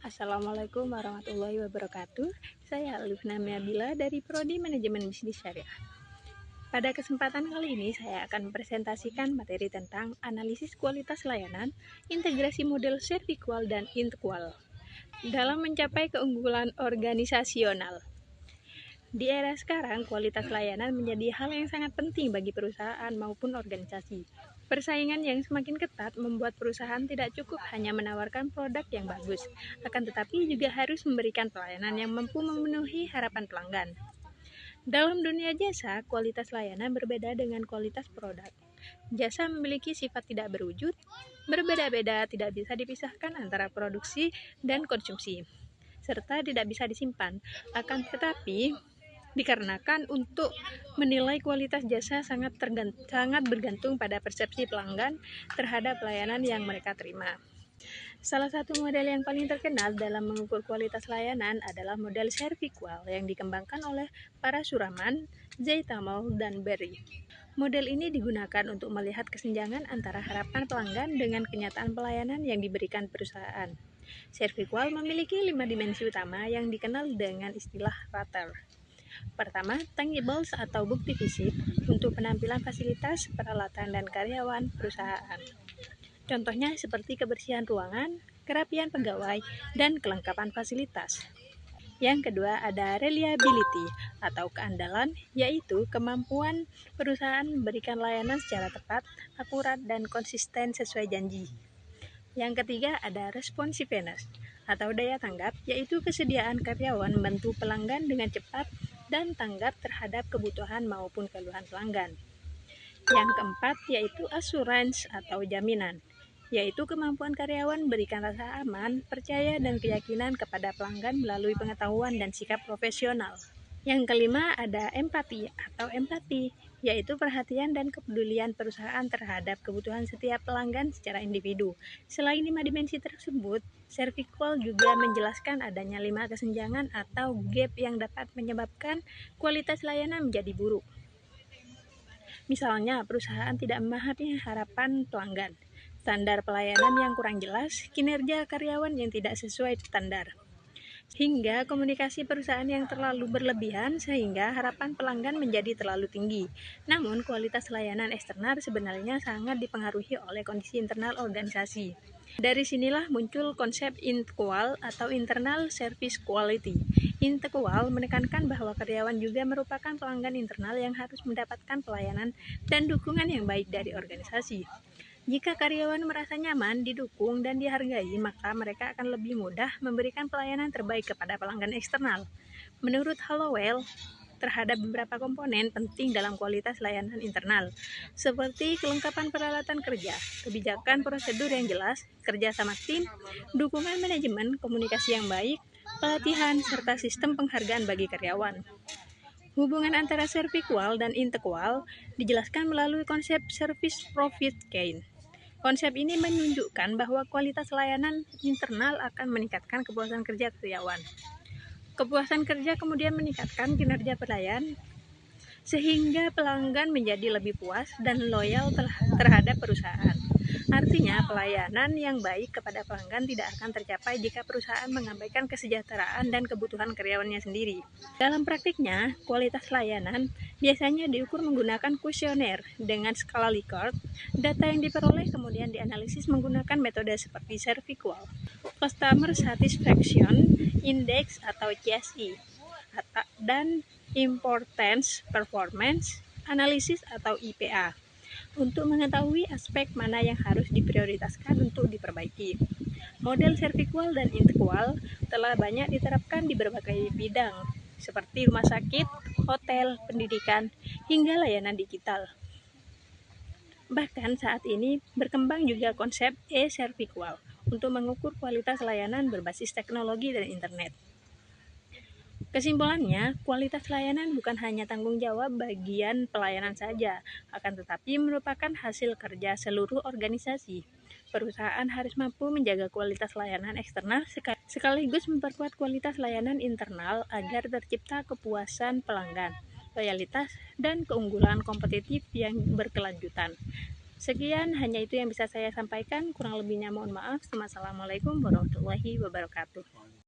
Assalamualaikum warahmatullahi wabarakatuh. Saya Lufna Miabila dari Prodi Manajemen Bisnis Syariah. Pada kesempatan kali ini saya akan mempresentasikan materi tentang analisis kualitas layanan, integrasi model servikual dan interkual dalam mencapai keunggulan organisasional. Di era sekarang, kualitas layanan menjadi hal yang sangat penting bagi perusahaan maupun organisasi. Persaingan yang semakin ketat membuat perusahaan tidak cukup hanya menawarkan produk yang bagus, akan tetapi juga harus memberikan pelayanan yang mampu memenuhi harapan pelanggan. Dalam dunia jasa, kualitas layanan berbeda dengan kualitas produk. Jasa memiliki sifat tidak berwujud, berbeda-beda, tidak bisa dipisahkan antara produksi dan konsumsi, serta tidak bisa disimpan. Akan tetapi, dikarenakan untuk menilai kualitas jasa sangat bergantung pada persepsi pelanggan terhadap layanan yang mereka terima. Salah satu model yang paling terkenal dalam mengukur kualitas layanan adalah model servikual yang dikembangkan oleh para Suraman, Zaitamol, dan Berry. Model ini digunakan untuk melihat kesenjangan antara harapan pelanggan dengan kenyataan pelayanan yang diberikan perusahaan. Servikual memiliki 5 dimensi utama yang dikenal dengan istilah RATER. Pertama, tangibles atau bukti fisik untuk penampilan fasilitas, peralatan, dan karyawan perusahaan. Contohnya seperti kebersihan ruangan, kerapian pegawai, dan kelengkapan fasilitas. Yang kedua ada reliability atau keandalan, yaitu kemampuan perusahaan memberikan layanan secara tepat, akurat, dan konsisten sesuai janji. Yang ketiga ada responsiveness atau daya tanggap, yaitu kesediaan karyawan membantu pelanggan dengan cepat dan tanggap terhadap kebutuhan maupun keluhan pelanggan. Yang keempat yaitu assurance atau jaminan, yaitu kemampuan karyawan memberikan rasa aman, percaya, dan keyakinan kepada pelanggan melalui pengetahuan dan sikap profesional. Yang kelima ada empati, yaitu perhatian dan kepedulian perusahaan terhadap kebutuhan setiap pelanggan secara individu. Selain 5 dimensi tersebut, servikual juga menjelaskan adanya 5 kesenjangan atau gap yang dapat menyebabkan kualitas layanan menjadi buruk. Misalnya, perusahaan tidak memahami harapan pelanggan, standar pelayanan yang kurang jelas, kinerja karyawan yang tidak sesuai standar, hingga komunikasi perusahaan yang terlalu berlebihan sehingga harapan pelanggan menjadi terlalu tinggi. Namun, kualitas layanan eksternal sebenarnya sangat dipengaruhi oleh kondisi internal organisasi. Dari sinilah muncul konsep interkual atau internal service quality. Interkual menekankan bahwa karyawan juga merupakan pelanggan internal yang harus mendapatkan pelayanan dan dukungan yang baik dari organisasi. Jika karyawan merasa nyaman, didukung, dan dihargai, maka mereka akan lebih mudah memberikan pelayanan terbaik kepada pelanggan eksternal. Menurut Hollowell, terhadap beberapa komponen penting dalam kualitas layanan internal, seperti kelengkapan peralatan kerja, kebijakan prosedur yang jelas, kerja sama tim, dukungan manajemen, komunikasi yang baik, pelatihan, serta sistem penghargaan bagi karyawan. Hubungan antara servikual dan interkual dijelaskan melalui konsep service profit gain. Konsep ini menunjukkan bahwa kualitas layanan internal akan meningkatkan kepuasan kerja karyawan. Kepuasan kerja kemudian meningkatkan kinerja pelayan, sehingga pelanggan menjadi lebih puas dan loyal terhadap perusahaan. Artinya, pelayanan yang baik kepada pelanggan tidak akan tercapai jika perusahaan mengabaikan kesejahteraan dan kebutuhan karyawannya sendiri. Dalam praktiknya, kualitas layanan biasanya diukur menggunakan kuesioner dengan skala Likert. Data yang diperoleh kemudian dianalisis menggunakan metode seperti servikual, Customer Satisfaction Index atau CSI, dan Importance Performance Analysis atau IPA, untuk mengetahui aspek mana yang harus diprioritaskan untuk diperbaiki. Model servikual dan interkual telah banyak diterapkan di berbagai bidang, seperti rumah sakit, hotel, pendidikan, hingga layanan digital. Bahkan saat ini berkembang juga konsep e-servikual untuk mengukur kualitas layanan berbasis teknologi dan internet. Kesimpulannya, kualitas layanan bukan hanya tanggung jawab bagian pelayanan saja, akan tetapi merupakan hasil kerja seluruh organisasi. Perusahaan harus mampu menjaga kualitas layanan eksternal sekaligus memperkuat kualitas layanan internal agar tercipta kepuasan pelanggan, loyalitas, dan keunggulan kompetitif yang berkelanjutan. Sekian, hanya itu yang bisa saya sampaikan. Kurang lebihnya mohon maaf. Wassalamualaikum warahmatullahi wabarakatuh.